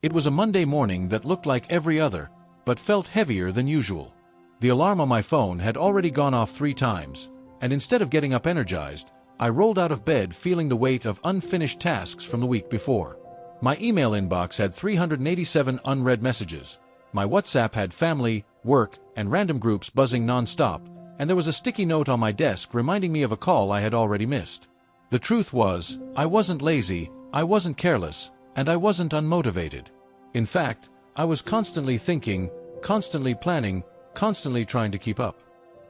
It was a Monday morning that looked like every other, but felt heavier than usual. The alarm on my phone had already gone off 3 times, and instead of getting up energized, I rolled out of bed feeling the weight of unfinished tasks from the week before. My email inbox had 387 unread messages. My WhatsApp had family, work, and random groups buzzing non-stop, and there was a sticky note on my desk reminding me of a call I had already missed. The truth was, I wasn't lazy, I wasn't careless, and I wasn't unmotivated. In fact, I was constantly thinking, constantly planning, constantly trying to keep up.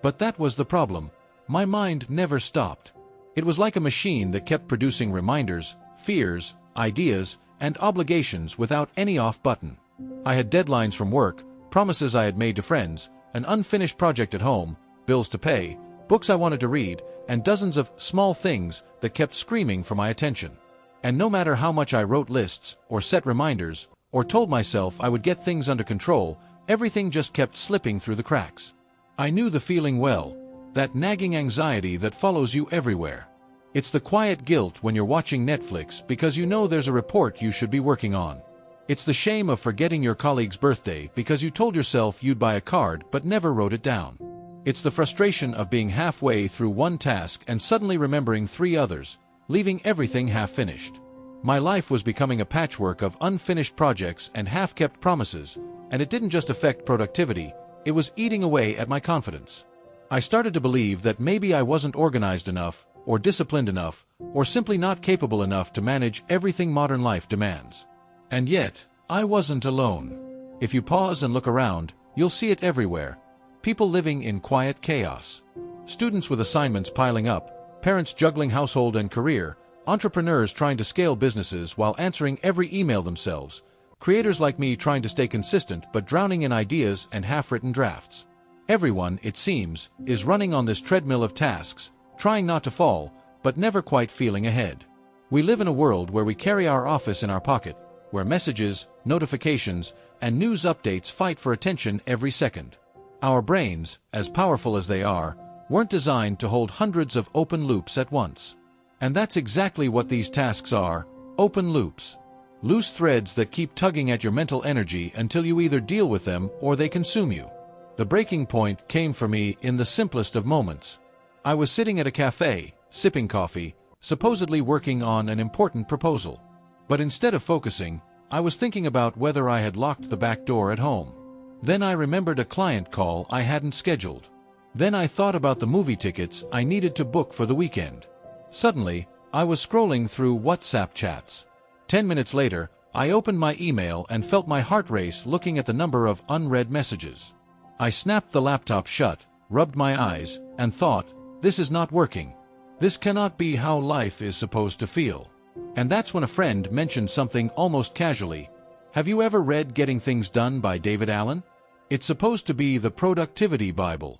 But that was the problem. My mind never stopped. It was like a machine that kept producing reminders, fears, ideas, and obligations without any off button. I had deadlines from work, promises I had made to friends, an unfinished project at home, bills to pay, books I wanted to read, and dozens of small things that kept screaming for my attention. And no matter how much I wrote lists, or set reminders, or told myself I would get things under control, everything just kept slipping through the cracks. I knew the feeling well, that nagging anxiety that follows you everywhere. It's the quiet guilt when you're watching Netflix because you know there's a report you should be working on. It's the shame of forgetting your colleague's birthday because you told yourself you'd buy a card but never wrote it down. It's the frustration of being halfway through one task and suddenly remembering 3 others, leaving everything half-finished. My life was becoming a patchwork of unfinished projects and half-kept promises, and it didn't just affect productivity, it was eating away at my confidence. I started to believe that maybe I wasn't organized enough, or disciplined enough, or simply not capable enough to manage everything modern life demands. And yet, I wasn't alone. If you pause and look around, you'll see it everywhere. People living in quiet chaos. Students with assignments piling up, parents juggling household and career, entrepreneurs trying to scale businesses while answering every email themselves, creators like me trying to stay consistent but drowning in ideas and half-written drafts. Everyone, it seems, is running on this treadmill of tasks, trying not to fall, but never quite feeling ahead. We live in a world where we carry our office in our pocket, where messages, notifications, and news updates fight for attention every second. Our brains, as powerful as they are, weren't designed to hold hundreds of open loops at once. And that's exactly what these tasks are, open loops. Loose threads that keep tugging at your mental energy until you either deal with them or they consume you. The breaking point came for me in the simplest of moments. I was sitting at a cafe, sipping coffee, supposedly working on an important proposal. But instead of focusing, I was thinking about whether I had locked the back door at home. Then I remembered a client call I hadn't scheduled. Then I thought about the movie tickets I needed to book for the weekend. Suddenly, I was scrolling through WhatsApp chats. 10 minutes later, I opened my email and felt my heart race looking at the number of unread messages. I snapped the laptop shut, rubbed my eyes, and thought, this is not working. This cannot be how life is supposed to feel. And that's when a friend mentioned something almost casually. Have you ever read Getting Things Done by David Allen? It's supposed to be the productivity Bible.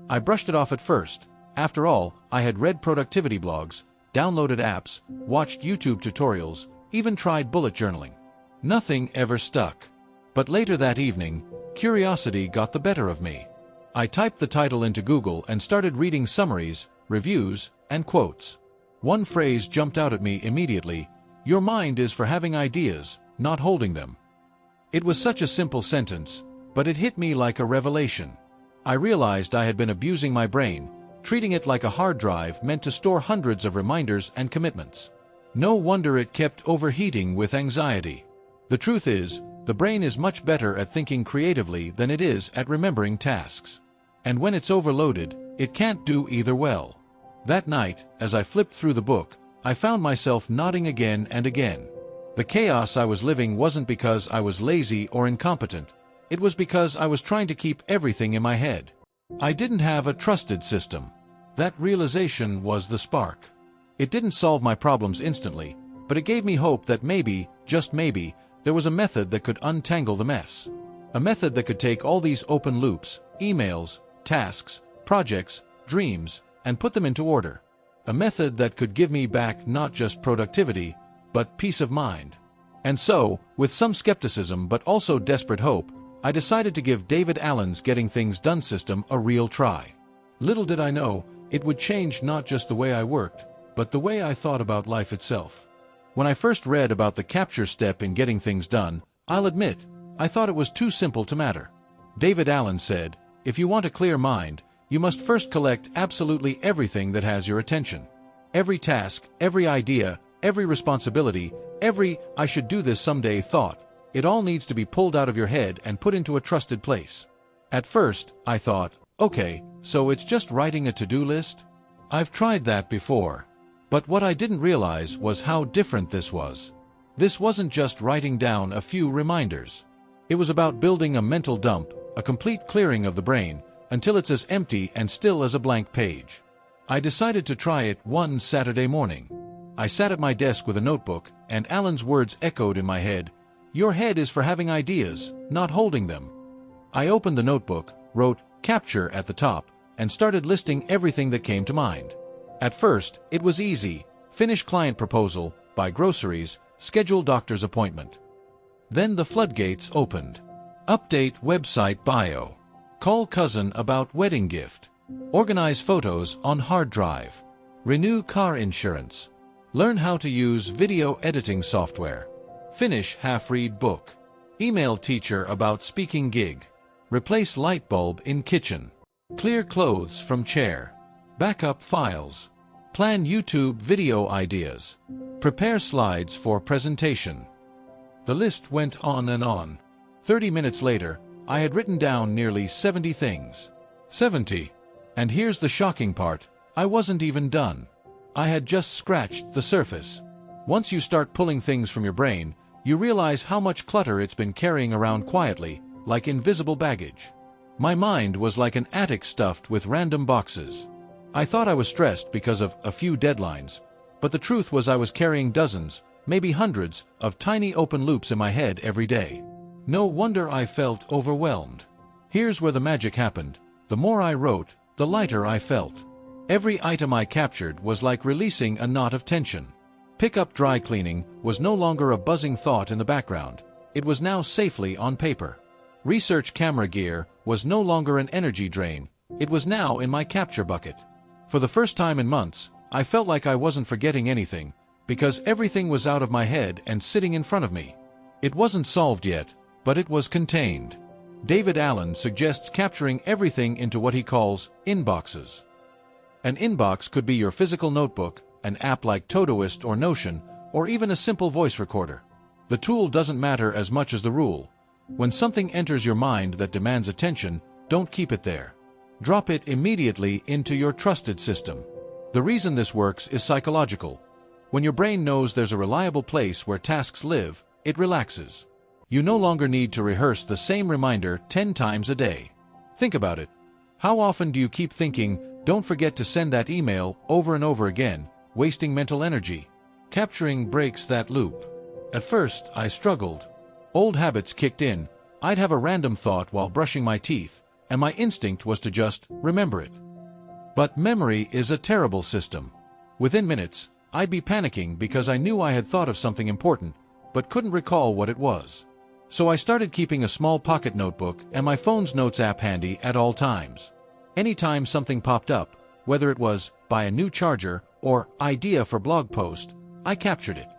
I brushed it off at first. After all, I had read productivity blogs, downloaded apps, watched YouTube tutorials, even tried bullet journaling. Nothing ever stuck. But later that evening, curiosity got the better of me. I typed the title into Google and started reading summaries, reviews, and quotes. One phrase jumped out at me immediately: your mind is for having ideas, not holding them. It was such a simple sentence, but it hit me like a revelation. I realized I had been abusing my brain, treating it like a hard drive meant to store hundreds of reminders and commitments. No wonder it kept overheating with anxiety. The truth is, the brain is much better at thinking creatively than it is at remembering tasks. And when it's overloaded, it can't do either well. That night, as I flipped through the book, I found myself nodding again and again. The chaos I was living wasn't because I was lazy or incompetent. It was because I was trying to keep everything in my head. I didn't have a trusted system. That realization was the spark. It didn't solve my problems instantly, but it gave me hope that maybe, just maybe, there was a method that could untangle the mess. A method that could take all these open loops, emails, tasks, projects, dreams, and put them into order. A method that could give me back not just productivity, but peace of mind. And so, with some skepticism but also desperate hope, I decided to give David Allen's Getting Things Done system a real try. Little did I know, it would change not just the way I worked, but the way I thought about life itself. When I first read about the capture step in getting things done, I'll admit, I thought it was too simple to matter. David Allen said, if you want a clear mind, you must first collect absolutely everything that has your attention. Every task, every idea, every responsibility, every "I should do this someday" thought, it all needs to be pulled out of your head and put into a trusted place. At first, I thought, okay, so it's just writing a to-do list? I've tried that before. But what I didn't realize was how different this was. This wasn't just writing down a few reminders. It was about building a mental dump, a complete clearing of the brain, until it's as empty and still as a blank page. I decided to try it one Saturday morning. I sat at my desk with a notebook, and Alan's words echoed in my head, "Your head is for having ideas, not holding them." I opened the notebook, wrote "capture" at the top, and started listing everything that came to mind. At first, it was easy: finish client proposal, buy groceries, schedule doctor's appointment. Then the floodgates opened. Update website bio. Call cousin about wedding gift. Organize photos on hard drive. Renew car insurance. Learn how to use video editing software. Finish half-read book. Email teacher about speaking gig. Replace light bulb in kitchen. Clear clothes from chair. Backup files. Plan YouTube video ideas. Prepare slides for presentation. The list went on and on. 30 minutes later, I had written down nearly 70 things. 70. And here's the shocking part, I wasn't even done. I had just scratched the surface. Once you start pulling things from your brain, you realize how much clutter it's been carrying around quietly, like invisible baggage. My mind was like an attic stuffed with random boxes. I thought I was stressed because of a few deadlines, but the truth was I was carrying dozens, maybe hundreds, of tiny open loops in my head every day. No wonder I felt overwhelmed. Here's where the magic happened. The more I wrote, the lighter I felt. Every item I captured was like releasing a knot of tension. Pick up dry cleaning was no longer a buzzing thought in the background. It was now safely on paper. Research camera gear was no longer an energy drain. It was now in my capture bucket. For the first time in months, I felt like I wasn't forgetting anything, because everything was out of my head and sitting in front of me. It wasn't solved yet, but it was contained. David Allen suggests capturing everything into what he calls inboxes. An inbox could be your physical notebook, an app like Todoist or Notion, or even a simple voice recorder. The tool doesn't matter as much as the rule. When something enters your mind that demands attention, don't keep it there. Drop it immediately into your trusted system. The reason this works is psychological. When your brain knows there's a reliable place where tasks live, it relaxes. You no longer need to rehearse the same reminder 10 times a day. Think about it. How often do you keep thinking, "Don't forget to send that email," over and over again, wasting mental energy? Capturing breaks that loop. At first, I struggled. Old habits kicked in. I'd have a random thought while brushing my teeth, and my instinct was to just remember it. But memory is a terrible system. Within minutes, I'd be panicking because I knew I had thought of something important, but couldn't recall what it was. So I started keeping a small pocket notebook and my phone's notes app handy at all times. Anytime something popped up, whether it was buy a new charger or idea for blog post, I captured it.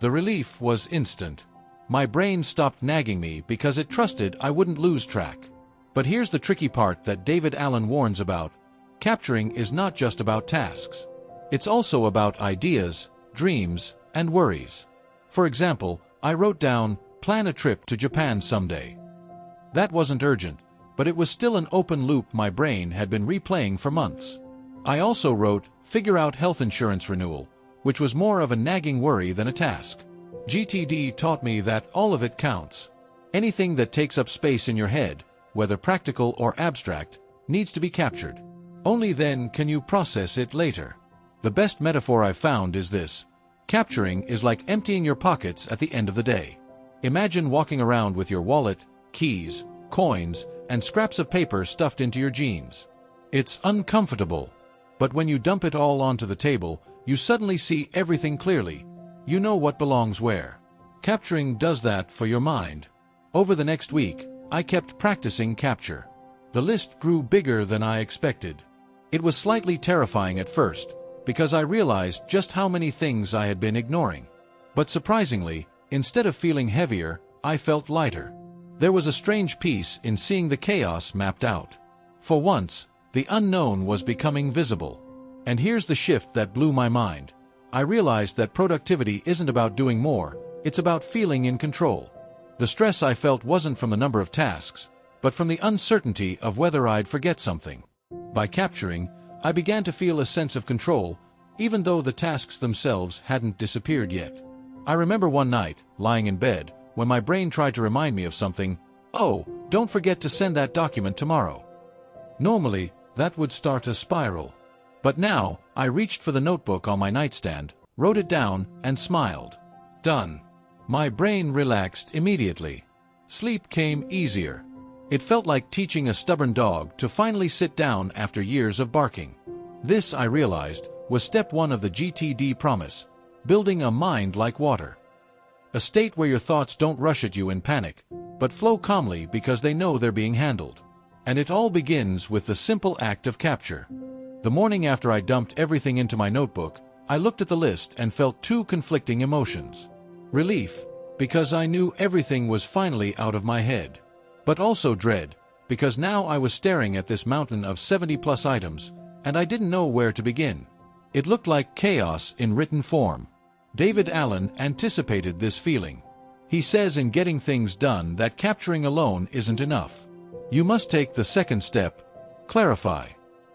The relief was instant. My brain stopped nagging me because it trusted I wouldn't lose track. But here's the tricky part that David Allen warns about. Capturing is not just about tasks. It's also about ideas, dreams, and worries. For example, I wrote down, "Plan a trip to Japan someday." That wasn't urgent, but it was still an open loop my brain had been replaying for months. I also wrote, "Figure out health insurance renewal," which was more of a nagging worry than a task. GTD taught me that all of it counts. Anything that takes up space in your head, whether practical or abstract, needs to be captured. Only then can you process it later. The best metaphor I've found is this. Capturing is like emptying your pockets at the end of the day. Imagine walking around with your wallet, keys, coins, and scraps of paper stuffed into your jeans. It's uncomfortable. But when you dump it all onto the table, you suddenly see everything clearly. You know what belongs where. Capturing does that for your mind. Over the next week, I kept practicing capture. The list grew bigger than I expected. It was slightly terrifying at first, because I realized just how many things I had been ignoring. But surprisingly, instead of feeling heavier, I felt lighter. There was a strange peace in seeing the chaos mapped out. For once, the unknown was becoming visible. And here's the shift that blew my mind. I realized that productivity isn't about doing more, it's about feeling in control. The stress I felt wasn't from the number of tasks, but from the uncertainty of whether I'd forget something. By capturing, I began to feel a sense of control, even though the tasks themselves hadn't disappeared yet. I remember one night, lying in bed, when my brain tried to remind me of something. "Oh, don't forget to send that document tomorrow." Normally, that would start a spiral. But now, I reached for the notebook on my nightstand, wrote it down, and smiled. Done. My brain relaxed immediately. Sleep came easier. It felt like teaching a stubborn dog to finally sit down after years of barking. This, I realized, was step one of the GTD promise: building a mind like water. A state where your thoughts don't rush at you in panic, but flow calmly because they know they're being handled. And it all begins with the simple act of capture. The morning after I dumped everything into my notebook, I looked at the list and felt two conflicting emotions. Relief, because I knew everything was finally out of my head. But also dread, because now I was staring at this mountain of 70+ items, and I didn't know where to begin. It looked like chaos in written form. David Allen anticipated this feeling. He says in Getting Things Done that capturing alone isn't enough. You must take the second step: clarify.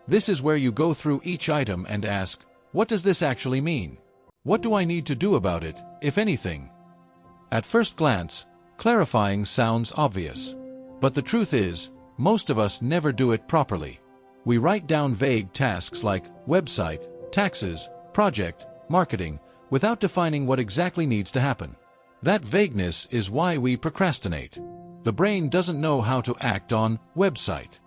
This is where you go through each item and ask, what does this actually mean? What do I need to do about it, if anything? At first glance, clarifying sounds obvious. But the truth is, most of us never do it properly. We write down vague tasks like website, taxes, project, marketing, without defining what exactly needs to happen. That vagueness is why we procrastinate. The brain doesn't know how to act on website.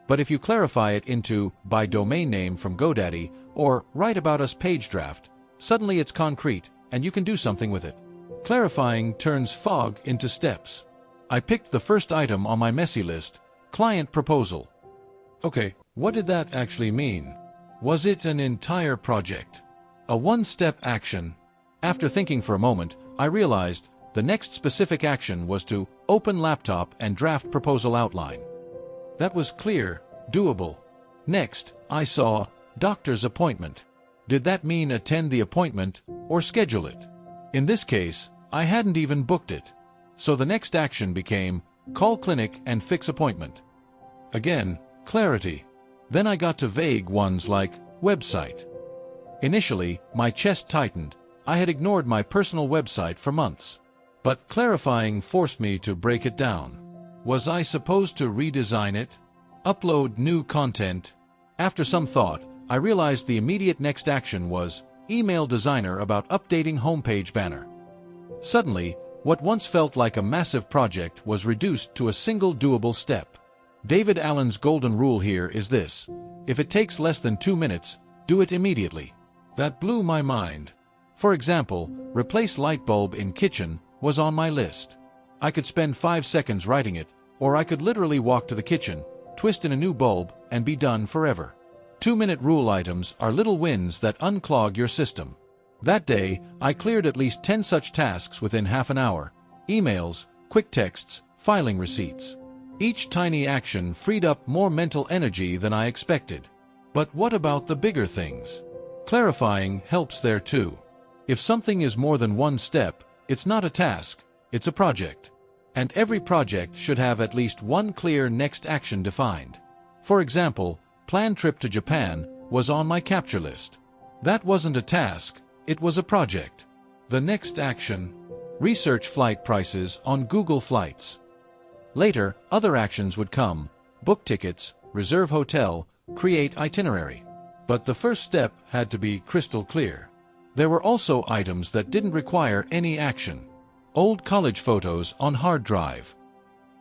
But if you clarify it into buy domain name from GoDaddy or write about us page draft, suddenly it's concrete and you can do something with it. Clarifying turns fog into steps. I picked the first item on my messy list: client proposal. Okay, what did that actually mean? Was it an entire project? A one-step action? After thinking for a moment, I realized the next specific action was to open laptop and draft proposal outline. That was clear, doable. Next, I saw doctor's appointment. Did that mean attend the appointment or schedule it? In this case, I hadn't even booked it. So the next action became call clinic and fix appointment. Again, clarity. Then I got to vague ones like website. Initially, my chest tightened. I had ignored my personal website for months. But clarifying forced me to break it down. Was I supposed to redesign it? Upload new content? After some thought, I realized the immediate next action was email designer about updating homepage banner. Suddenly, what once felt like a massive project was reduced to a single doable step. David Allen's golden rule here is this: if it takes less than 2 minutes, do it immediately. That blew my mind. For example, replace light bulb in kitchen was on my list. I could spend 5 seconds writing it, or I could literally walk to the kitchen, twist in a new bulb, and be done forever. 2-minute rule items are little wins that unclog your system. That day, I cleared at least 10 such tasks within half an hour: emails, quick texts, filing receipts. Each tiny action freed up more mental energy than I expected. But what about the bigger things? Clarifying helps there too. If something is more than one step, it's not a task, it's a project. And every project should have at least one clear next action defined. For example, planned trip to Japan was on my capture list. That wasn't a task, it was a project. The next action: research flight prices on Google Flights. Later, other actions would come: book tickets, reserve hotel, create itinerary. But the first step had to be crystal clear. There were also items that didn't require any action. Old college photos on hard drive.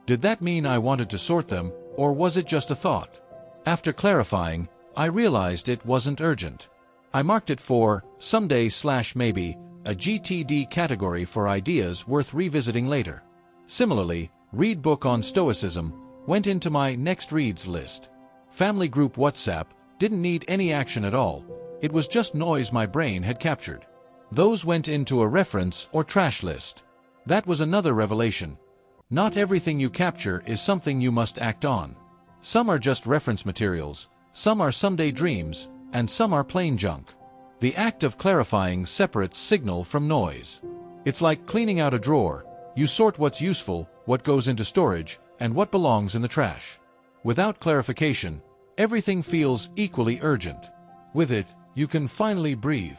Did that mean I wanted to sort them, or was it just a thought? After clarifying, I realized it wasn't urgent. I marked it for someday/maybe, a GTD category for ideas worth revisiting later. Similarly, read book on Stoicism went into my next reads list. Family group WhatsApp didn't need any action at all. It was just noise my brain had captured. Those went into a reference or trash list. That was another revelation. Not everything you capture is something you must act on. Some are just reference materials, some are someday dreams, and some are plain junk. The act of clarifying separates signal from noise. It's like cleaning out a drawer. You sort what's useful, what goes into storage, and what belongs in the trash. Without clarification, everything feels equally urgent. With it, you can finally breathe.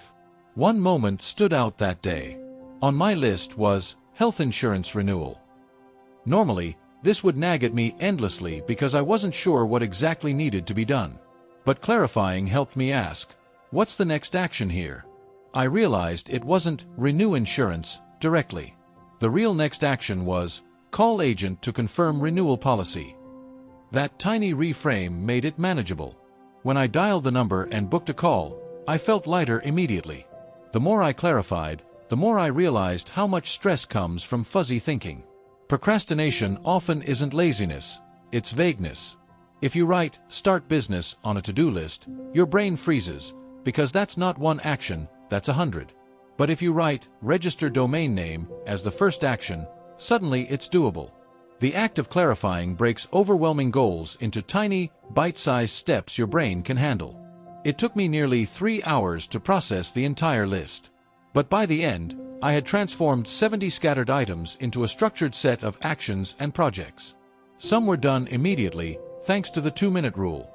One moment stood out that day. On my list was health insurance renewal. Normally, this would nag at me endlessly because I wasn't sure what exactly needed to be done. But clarifying helped me ask, what's the next action here? I realized it wasn't renew insurance directly. The real next action was call agent to confirm renewal policy. That tiny reframe made it manageable. When I dialed the number and booked a call, I felt lighter immediately. The more I clarified, the more I realized how much stress comes from fuzzy thinking. Procrastination often isn't laziness, it's vagueness. If you write "start business" on a to-do list, your brain freezes, because that's not one action, that's 100. But if you write "register domain name" as the first action, suddenly it's doable. The act of clarifying breaks overwhelming goals into tiny, bite-sized steps your brain can handle. It took me nearly 3 hours to process the entire list. But by the end, I had transformed 70 scattered items into a structured set of actions and projects. Some were done immediately, thanks to the 2-minute rule.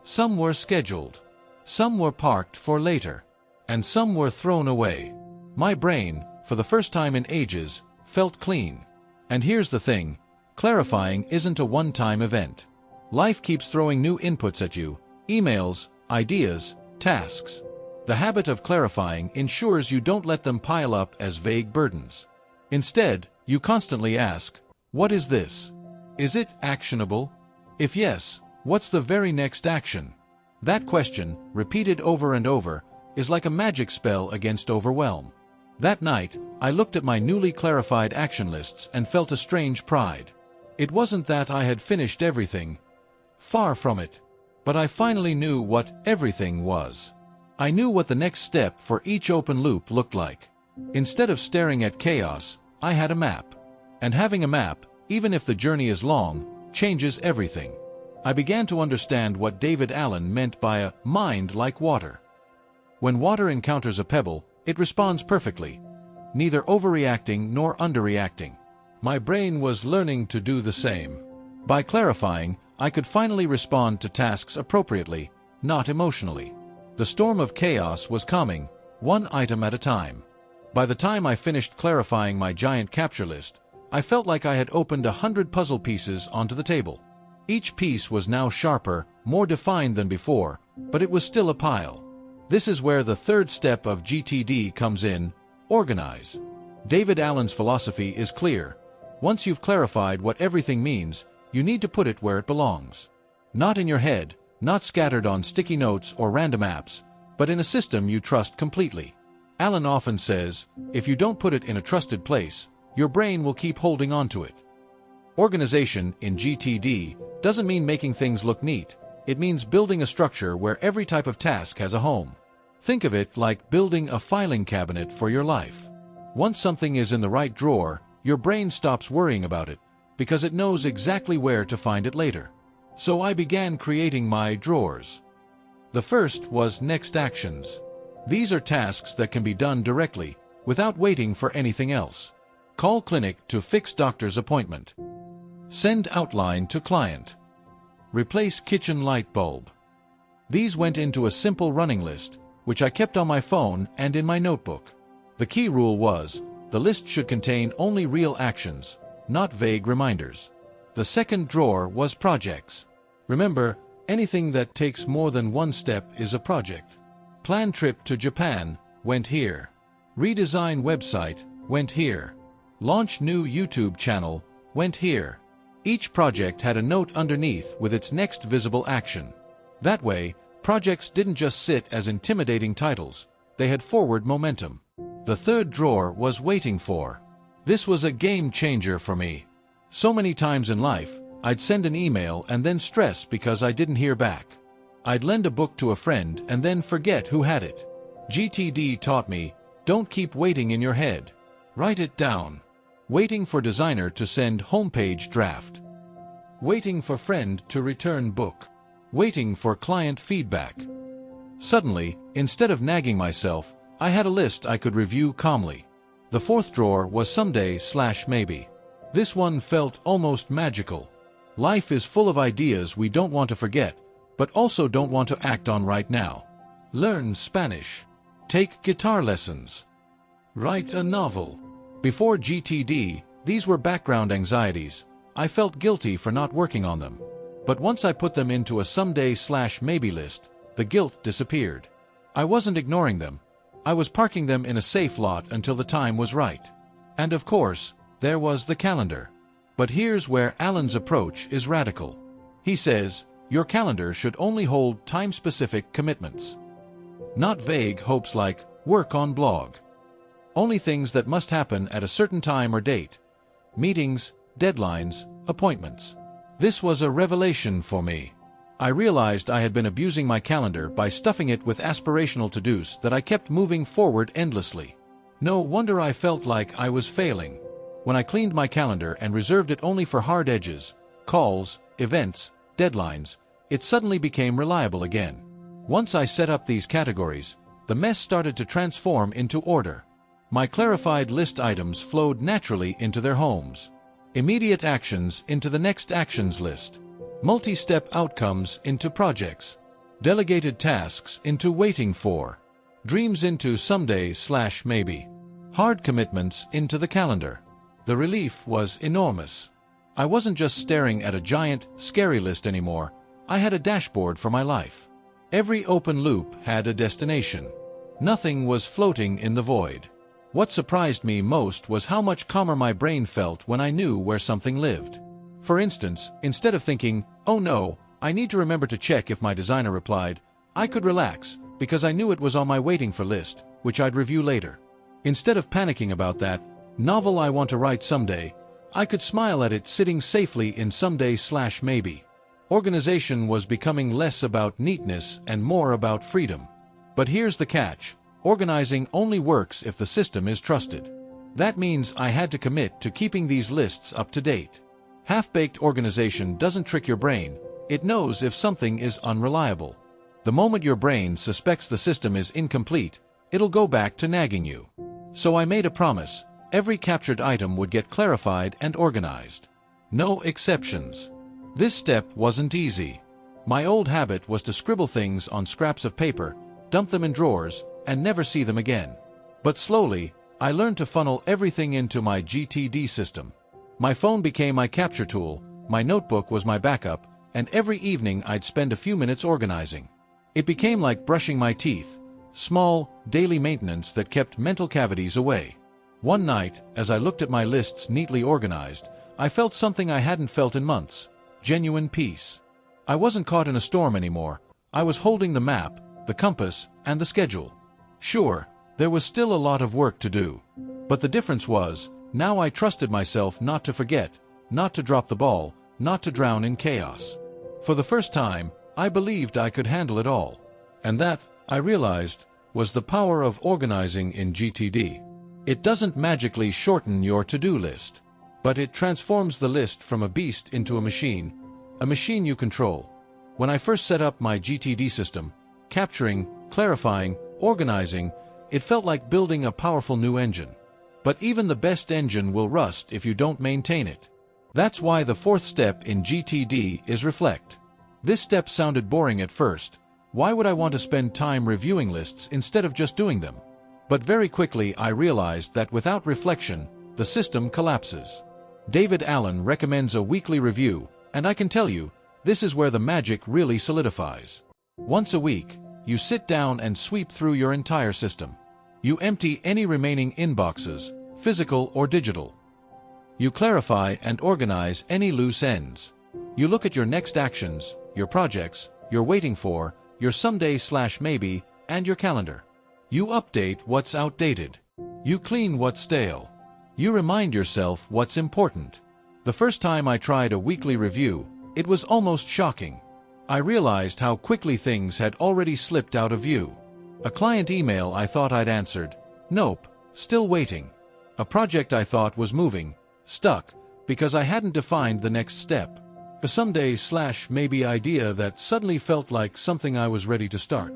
Some were scheduled. Some were parked for later. And some were thrown away. My brain, for the first time in ages, felt clean. And here's the thing, clarifying isn't a one-time event. Life keeps throwing new inputs at you, emails, ideas, tasks. The habit of clarifying ensures you don't let them pile up as vague burdens. Instead, you constantly ask, what is this? Is it actionable? If yes, what's the very next action? That question, repeated over and over, is like a magic spell against overwhelm. That night, I looked at my newly clarified action lists and felt a strange pride. It wasn't that I had finished everything. Far from it. But I finally knew what everything was. I knew what the next step for each open loop looked like. Instead of staring at chaos, I had a map. And having a map, even if the journey is long, changes everything. I began to understand what David Allen meant by a mind like water. When water encounters a pebble, it responds perfectly, neither overreacting nor underreacting. My brain was learning to do the same. By clarifying, I could finally respond to tasks appropriately, not emotionally. The storm of chaos was calming, one item at a time. By the time I finished clarifying my giant capture list, I felt like I had opened 100 puzzle pieces onto the table. Each piece was now sharper, more defined than before, but it was still a pile. This is where the third step of GTD comes in, organize. David Allen's philosophy is clear. Once you've clarified what everything means, you need to put it where it belongs. Not in your head, not scattered on sticky notes or random apps, but in a system you trust completely. Allen often says, if you don't put it in a trusted place, your brain will keep holding on to it. Organization in GTD doesn't mean making things look neat. It means building a structure where every type of task has a home. Think of it like building a filing cabinet for your life. Once something is in the right drawer, your brain stops worrying about it, because it knows exactly where to find it later. So I began creating my drawers. The first was next actions. These are tasks that can be done directly, without waiting for anything else. Call clinic to fix doctor's appointment. Send outline to client. Replace kitchen light bulb. These went into a simple running list, which I kept on my phone and in my notebook. The key rule was, the list should contain only real actions, not vague reminders. The second drawer was projects. Remember, anything that takes more than one step is a project. Plan trip to Japan, went here. Redesign website, went here. Launch new YouTube channel, went here. Each project had a note underneath with its next visible action. That way, projects didn't just sit as intimidating titles, they had forward momentum. The third drawer was waiting for. This was a game changer for me. So many times in life, I'd send an email and then stress because I didn't hear back. I'd lend a book to a friend and then forget who had it. GTD taught me, don't keep waiting in your head. Write it down. Waiting for designer to send homepage draft. Waiting for friend to return book. Waiting for client feedback. Suddenly, instead of nagging myself, I had a list I could review calmly. The fourth drawer was someday/maybe. This one felt almost magical. Life is full of ideas we don't want to forget, but also don't want to act on right now. Learn Spanish. Take guitar lessons. Write a novel. Before GTD, these were background anxieties. I felt guilty for not working on them. But once I put them into a someday/maybe list, the guilt disappeared. I wasn't ignoring them. I was parking them in a safe lot until the time was right. And of course, there was the calendar. But here's where Alan's approach is radical. He says, your calendar should only hold time-specific commitments. Not vague hopes like, work on blog. Only things that must happen at a certain time or date. Meetings, deadlines, appointments. This was a revelation for me. I realized I had been abusing my calendar by stuffing it with aspirational to-dos that I kept moving forward endlessly. No wonder I felt like I was failing. When I cleaned my calendar and reserved it only for hard edges, calls, events, deadlines, it suddenly became reliable again. Once I set up these categories, the mess started to transform into order. My clarified list items flowed naturally into their homes. Immediate actions into the next actions list. Multi-step outcomes into projects. Delegated tasks into waiting for. Dreams into someday/maybe. Hard commitments into the calendar. The relief was enormous. I wasn't just staring at a giant, scary list anymore. I had a dashboard for my life. Every open loop had a destination. Nothing was floating in the void. What surprised me most was how much calmer my brain felt when I knew where something lived. For instance, instead of thinking, oh no, I need to remember to check if my designer replied, I could relax, because I knew it was on my waiting for list, which I'd review later. Instead of panicking about that novel I want to write someday, I could smile at it sitting safely in someday/maybe. Organization was becoming less about neatness and more about freedom. But here's the catch. Organizing only works if the system is trusted. That means I had to commit to keeping these lists up to date. Half-baked organization doesn't trick your brain. It knows if something is unreliable. The moment your brain suspects the system is incomplete, it'll go back to nagging you. So I made a promise. Every captured item would get clarified and organized. No exceptions. This step wasn't easy. My old habit was to scribble things on scraps of paper, dump them in drawers, and never see them again. But slowly, I learned to funnel everything into my GTD system. My phone became my capture tool, my notebook was my backup, and every evening I'd spend a few minutes organizing. It became like brushing my teeth, small, daily maintenance that kept mental cavities away. One night, as I looked at my lists neatly organized, I felt something I hadn't felt in months. Genuine peace. I wasn't caught in a storm anymore. I was holding the map, the compass, and the schedule. Sure, there was still a lot of work to do. But the difference was, now I trusted myself not to forget, not to drop the ball, not to drown in chaos. For the first time, I believed I could handle it all. And that, I realized, was the power of organizing in GTD. It doesn't magically shorten your to-do list, but it transforms the list from a beast into a machine you control. When I first set up my GTD system, capturing, clarifying, organizing, it felt like building a powerful new engine. But even the best engine will rust if you don't maintain it. That's why the fourth step in GTD is reflect. This step sounded boring at first. Why would I want to spend time reviewing lists instead of just doing them? But very quickly I realized that without reflection, the system collapses. David Allen recommends a weekly review, and I can tell you, this is where the magic really solidifies. Once a week, you sit down and sweep through your entire system. You empty any remaining inboxes, physical or digital. You clarify and organize any loose ends. You look at your next actions, your projects, your waiting for, your someday/maybe, and your calendar. You update what's outdated. You clean what's stale. You remind yourself what's important. The first time I tried a weekly review, it was almost shocking. I realized how quickly things had already slipped out of view. A client email I thought I'd answered. Nope, still waiting. A project I thought was moving, stuck, because I hadn't defined the next step. A someday/maybe idea that suddenly felt like something I was ready to start.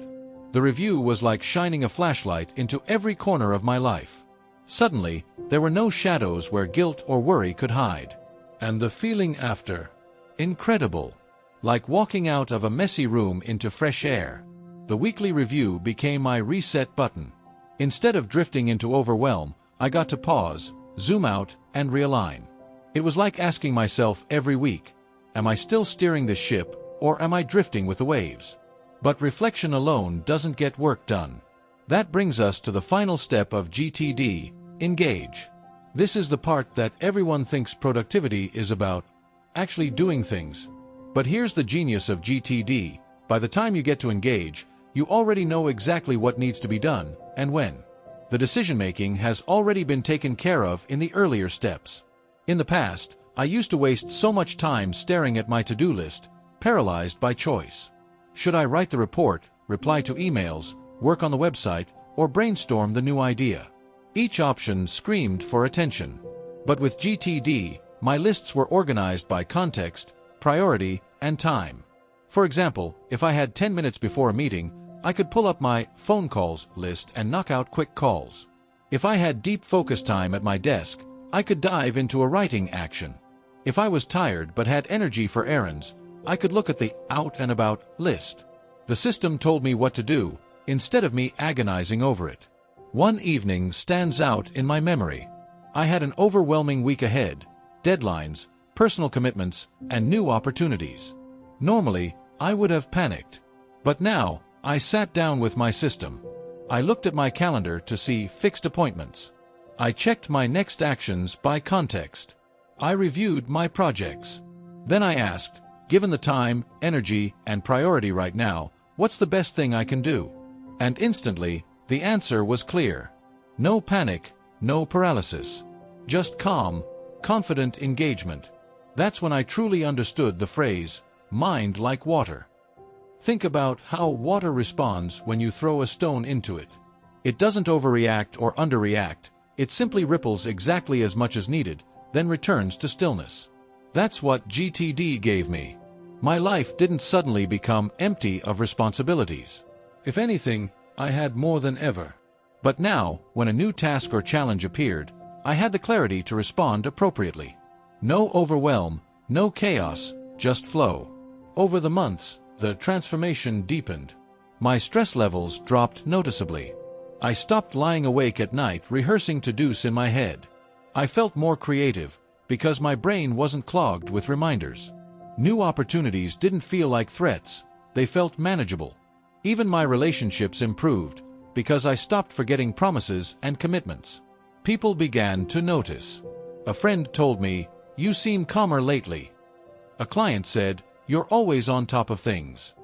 The review was like shining a flashlight into every corner of my life. Suddenly, there were no shadows where guilt or worry could hide. And the feeling after? Incredible. Like walking out of a messy room into fresh air. The weekly review became my reset button. Instead of drifting into overwhelm, I got to pause, zoom out, and realign. It was like asking myself every week, am I still steering this ship, or am I drifting with the waves? But reflection alone doesn't get work done. That brings us to the final step of GTD, engage. This is the part that everyone thinks productivity is about, actually doing things. But here's the genius of GTD. By the time you get to engage, you already know exactly what needs to be done, and when. The decision-making has already been taken care of in the earlier steps. In the past, I used to waste so much time staring at my to-do list, paralyzed by choice. Should I write the report, reply to emails, work on the website, or brainstorm the new idea? Each option screamed for attention. But with GTD, my lists were organized by context, priority, and time. For example, if I had 10 minutes before a meeting, I could pull up my phone calls list and knock out quick calls. If I had deep focus time at my desk, I could dive into a writing action. If I was tired but had energy for errands, I could look at the out and about list. The system told me what to do, instead of me agonizing over it. One evening stands out in my memory. I had an overwhelming week ahead, deadlines, personal commitments, and new opportunities. Normally, I would have panicked. But now, I sat down with my system. I looked at my calendar to see fixed appointments. I checked my next actions by context. I reviewed my projects. Then I asked, given the time, energy, and priority right now, what's the best thing I can do? And instantly, the answer was clear. No panic, no paralysis. Just calm, confident engagement. That's when I truly understood the phrase, mind like water. Think about how water responds when you throw a stone into it. It doesn't overreact or underreact, it simply ripples exactly as much as needed, then returns to stillness. That's what GTD gave me. My life didn't suddenly become empty of responsibilities. If anything, I had more than ever. But now, when a new task or challenge appeared, I had the clarity to respond appropriately. No overwhelm, no chaos, just flow. Over the months, the transformation deepened. My stress levels dropped noticeably. I stopped lying awake at night rehearsing to-dos in my head. I felt more creative, because my brain wasn't clogged with reminders. New opportunities didn't feel like threats, they felt manageable. Even my relationships improved, because I stopped forgetting promises and commitments. People began to notice. A friend told me, "You seem calmer lately." A client said, "You're always on top of things."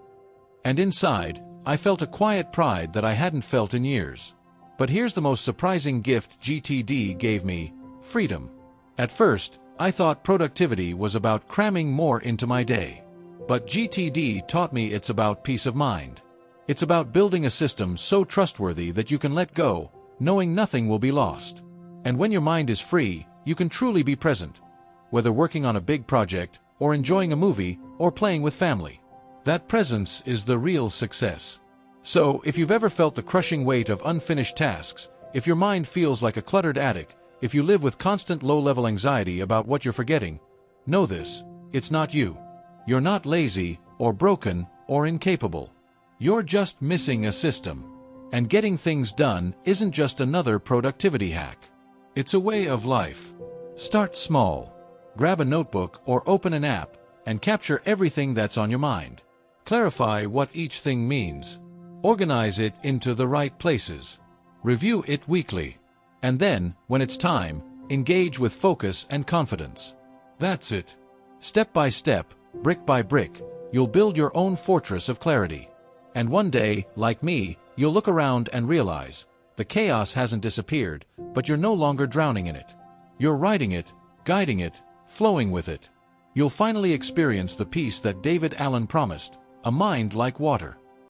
And inside, I felt a quiet pride that I hadn't felt in years. But here's the most surprising gift GTD gave me: freedom. At first, I thought productivity was about cramming more into my day. But GTD taught me it's about peace of mind. It's about building a system so trustworthy that you can let go, knowing nothing will be lost. And when your mind is free, you can truly be present, whether working on a big project, or enjoying a movie, or playing with family. That presence is the real success. So, if you've ever felt the crushing weight of unfinished tasks, if your mind feels like a cluttered attic, if you live with constant low-level anxiety about what you're forgetting, know this: it's not you. You're not lazy, or broken, or incapable. You're just missing a system. And getting things done isn't just another productivity hack. It's a way of life. Start small. Grab a notebook or open an app, and capture everything that's on your mind. Clarify what each thing means. Organize it into the right places. Review it weekly. And then, when it's time, engage with focus and confidence. That's it. Step by step, brick by brick, you'll build your own fortress of clarity. And one day, like me, you'll look around and realize, the chaos hasn't disappeared, but you're no longer drowning in it. You're riding it, guiding it, flowing with it. You'll finally experience the peace that David Allen promised, a mind like water.